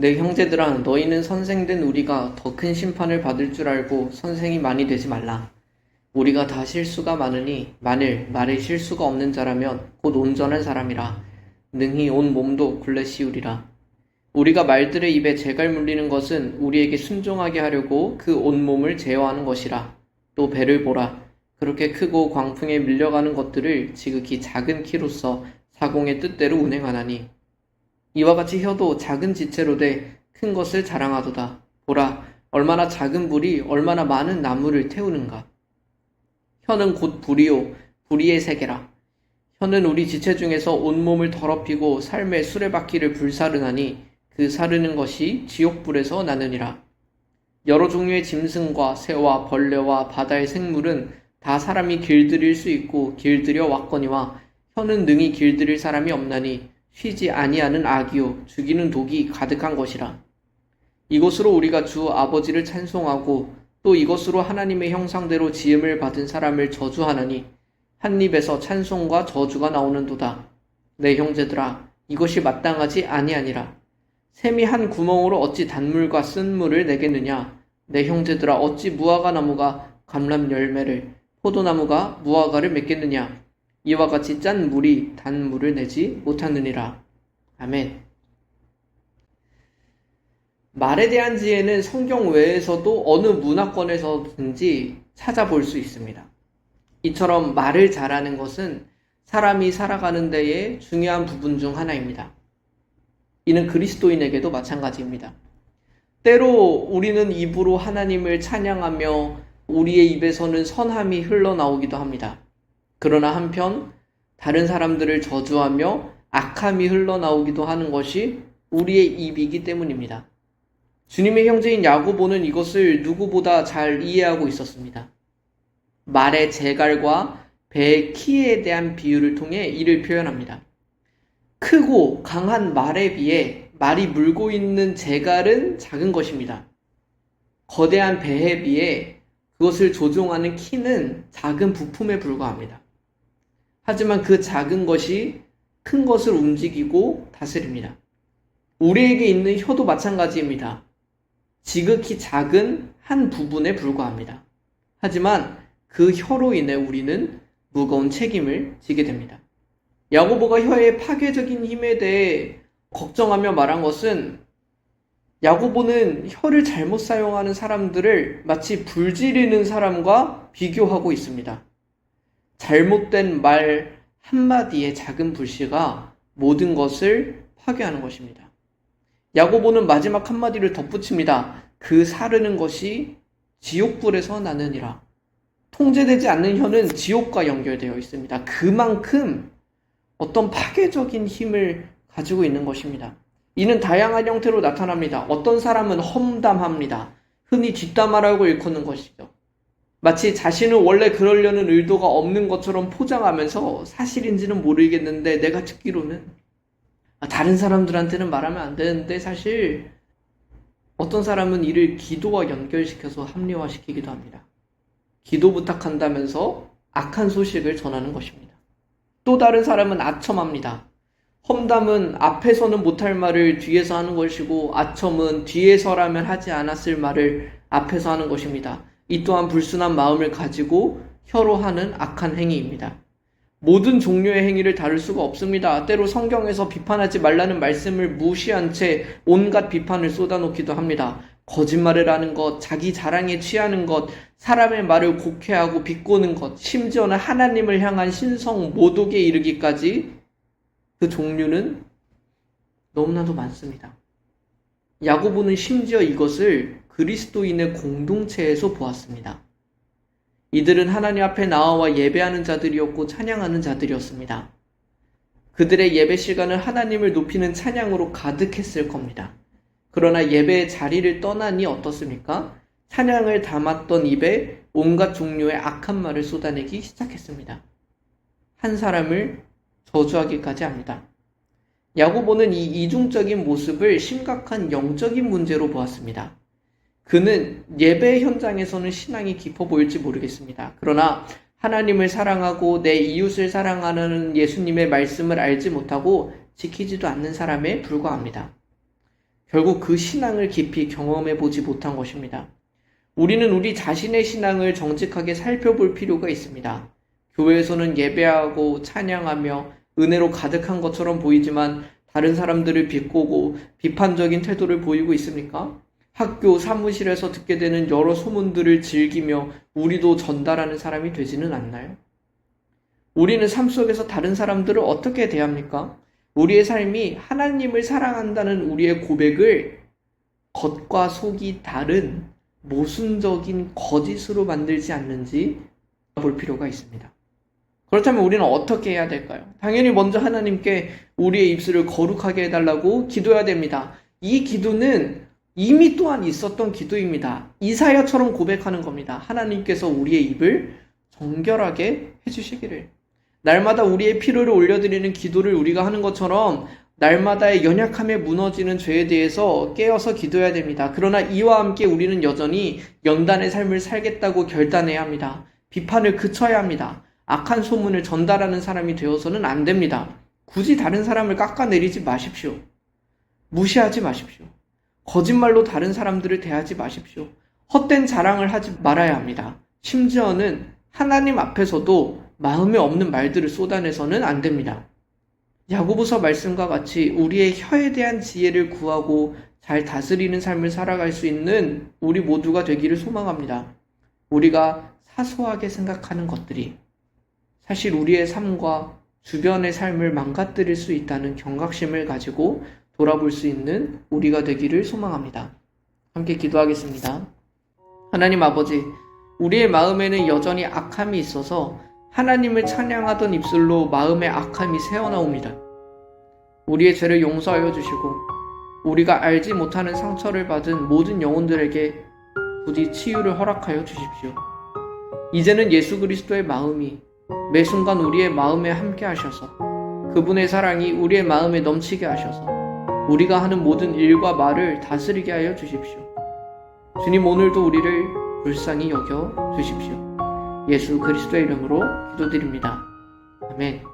내 형제들아, 너희는 선생된 우리가 더 큰 심판을 받을 줄 알고 선생이 많이 되지 말라. 우리가 다 실수가 많으니 만일 말에 실수가 없는 자라면 곧 온전한 사람이라 능히 온 몸도 굴레 씌우리라. 우리가 말들의 입에 재갈 물리는 것은 우리에게 순종하게 하려고 그 온몸을 제어하는 것이라. 또 배를 보라. 그렇게 크고 광풍에 밀려가는 것들을 지극히 작은 키로서 사공의 뜻대로 운행하나니 이와 같이 혀도 작은 지체로 돼 큰 것을 자랑하도다. 보라, 얼마나 작은 불이 얼마나 많은 나무를 태우는가. 혀는 곧 불이요 불의의 세계라. 혀는 우리 지체 중에서 온몸을 더럽히고 삶의 수레바퀴를 불사르나니 그 사르는 것이 지옥불에서 나느니라. 여러 종류의 짐승과 새와 벌레와 바다의 생물은 다 사람이 길들일 수 있고 길들여 왔거니와 혀는 능히 길들일 사람이 없나니 쉬지 아니하는 악이요 죽이는 독이 가득한 것이라. 이것으로 우리가 주 아버지를 찬송하고 또 이것으로 하나님의 형상대로 지음을 받은 사람을 저주하나니 한 입에서 찬송과 저주가 나오는도다. 내 형제들아, 이것이 마땅하지 아니하니라. 샘이 한 구멍으로 어찌 단물과 쓴물을 내겠느냐. 내 형제들아, 어찌 무화과 나무가 감람 열매를, 포도나무가 무화과를 맺겠느냐. 이와 같이 짠 물이 단물을 내지 못하느니라. 아멘. 말에 대한 지혜는 성경 외에서도 어느 문화권에서든지 찾아볼 수 있습니다. 이처럼 말을 잘하는 것은 사람이 살아가는 데에 중요한 부분 중 하나입니다. 이는 그리스도인에게도 마찬가지입니다. 때로 우리는 입으로 하나님을 찬양하며 우리의 입에서는 선함이 흘러나오기도 합니다. 그러나 한편 다른 사람들을 저주하며 악함이 흘러나오기도 하는 것이 우리의 입이기 때문입니다. 주님의 형제인 야고보는 이것을 누구보다 잘 이해하고 있었습니다. 말의 재갈과 배의 키에 대한 비유를 통해 이를 표현합니다. 크고 강한 말에 비해 말이 물고 있는 재갈은 작은 것입니다. 거대한 배에 비해 그것을 조종하는 키는 작은 부품에 불과합니다. 하지만 그 작은 것이 큰 것을 움직이고 다스립니다. 우리에게 있는 혀도 마찬가지입니다. 지극히 작은 한 부분에 불과합니다. 하지만 그 혀로 인해 우리는 무거운 책임을 지게 됩니다. 야고보가 혀의 파괴적인 힘에 대해 걱정하며 말한 것은 야고보는 혀를 잘못 사용하는 사람들을 마치 불 지르는 사람과 비교하고 있습니다. 잘못된 말 한마디의 작은 불씨가 모든 것을 파괴하는 것입니다. 야고보는 마지막 한마디를 덧붙입니다. 그 사르는 것이 지옥불에서 나느니라. 통제되지 않는 혀는 지옥과 연결되어 있습니다. 그만큼 어떤 파괴적인 힘을 가지고 있는 것입니다. 이는 다양한 형태로 나타납니다. 어떤 사람은 험담합니다. 흔히 뒷담화라고 일컫는 것이죠. 마치 자신은 원래 그러려는 의도가 없는 것처럼 포장하면서 사실인지는 모르겠는데 내가 듣기로는 다른 사람들한테는 말하면 안 되는데 사실 어떤 사람은 이를 기도와 연결시켜서 합리화시키기도 합니다. 기도 부탁한다면서 악한 소식을 전하는 것입니다. 또 다른 사람은 아첨합니다. 험담은 앞에서는 못할 말을 뒤에서 하는 것이고 아첨은 뒤에서라면 하지 않았을 말을 앞에서 하는 것입니다. 이 또한 불순한 마음을 가지고 혀로 하는 악한 행위입니다. 모든 종류의 행위를 다룰 수가 없습니다. 때로 성경에서 비판하지 말라는 말씀을 무시한 채 온갖 비판을 쏟아놓기도 합니다. 거짓말을 하는 것, 자기 자랑에 취하는 것, 사람의 말을 곡해하고 비꼬는 것, 심지어는 하나님을 향한 신성 모독에 이르기까지 그 종류는 너무나도 많습니다. 야고보는 심지어 이것을 그리스도인의 공동체에서 보았습니다. 이들은 하나님 앞에 나와 예배하는 자들이었고 찬양하는 자들이었습니다. 그들의 예배 시간은 하나님을 높이는 찬양으로 가득했을 겁니다. 그러나 예배의 자리를 떠나니 어떻습니까? 찬양을 담았던 입에 온갖 종류의 악한 말을 쏟아내기 시작했습니다. 한 사람을 저주하기까지 합니다. 야고보는 이 이중적인 모습을 심각한 영적인 문제로 보았습니다. 그는 예배 현장에서는 신앙이 깊어 보일지 모르겠습니다. 그러나 하나님을 사랑하고 내 이웃을 사랑하는 예수님의 말씀을 알지 못하고 지키지도 않는 사람에 불과합니다. 결국 그 신앙을 깊이 경험해 보지 못한 것입니다. 우리는 우리 자신의 신앙을 정직하게 살펴볼 필요가 있습니다. 교회에서는 예배하고 찬양하며 은혜로 가득한 것처럼 보이지만 다른 사람들을 비꼬고 비판적인 태도를 보이고 있습니까? 학교, 사무실에서 듣게 되는 여러 소문들을 즐기며 우리도 전달하는 사람이 되지는 않나요? 우리는 삶 속에서 다른 사람들을 어떻게 대합니까? 우리의 삶이 하나님을 사랑한다는 우리의 고백을 겉과 속이 다른 모순적인 거짓으로 만들지 않는지 볼 필요가 있습니다. 그렇다면 우리는 어떻게 해야 될까요? 당연히 먼저 하나님께 우리의 입술을 거룩하게 해달라고 기도해야 됩니다. 이 기도는 이미 또한 있었던 기도입니다. 이사야처럼 고백하는 겁니다. 하나님께서 우리의 입을 정결하게 해주시기를. 날마다 우리의 필요를 올려드리는 기도를 우리가 하는 것처럼 날마다의 연약함에 무너지는 죄에 대해서 깨어서 기도해야 됩니다. 그러나 이와 함께 우리는 여전히 연단의 삶을 살겠다고 결단해야 합니다. 비판을 그쳐야 합니다. 악한 소문을 전달하는 사람이 되어서는 안 됩니다. 굳이 다른 사람을 깎아내리지 마십시오. 무시하지 마십시오. 거짓말로 다른 사람들을 대하지 마십시오. 헛된 자랑을 하지 말아야 합니다. 심지어는 하나님 앞에서도 마음에 없는 말들을 쏟아내서는 안 됩니다. 야고보서 말씀과 같이 우리의 혀에 대한 지혜를 구하고 잘 다스리는 삶을 살아갈 수 있는 우리 모두가 되기를 소망합니다. 우리가 사소하게 생각하는 것들이 사실 우리의 삶과 주변의 삶을 망가뜨릴 수 있다는 경각심을 가지고 돌아볼 수 있는 우리가 되기를 소망합니다. 함께 기도하겠습니다. 하나님 아버지, 우리의 마음에는 여전히 악함이 있어서 하나님을 찬양하던 입술로 마음의 악함이 새어나옵니다. 우리의 죄를 용서하여 주시고 우리가 알지 못하는 상처를 받은 모든 영혼들에게 부디 치유를 허락하여 주십시오. 이제는 예수 그리스도의 마음이 매 순간 우리의 마음에 함께 하셔서 그분의 사랑이 우리의 마음에 넘치게 하셔서 우리가 하는 모든 일과 말을 다스리게 하여 주십시오. 주님, 오늘도 우리를 불쌍히 여겨 주십시오. 예수 그리스도의 이름으로 기도드립니다. 아멘.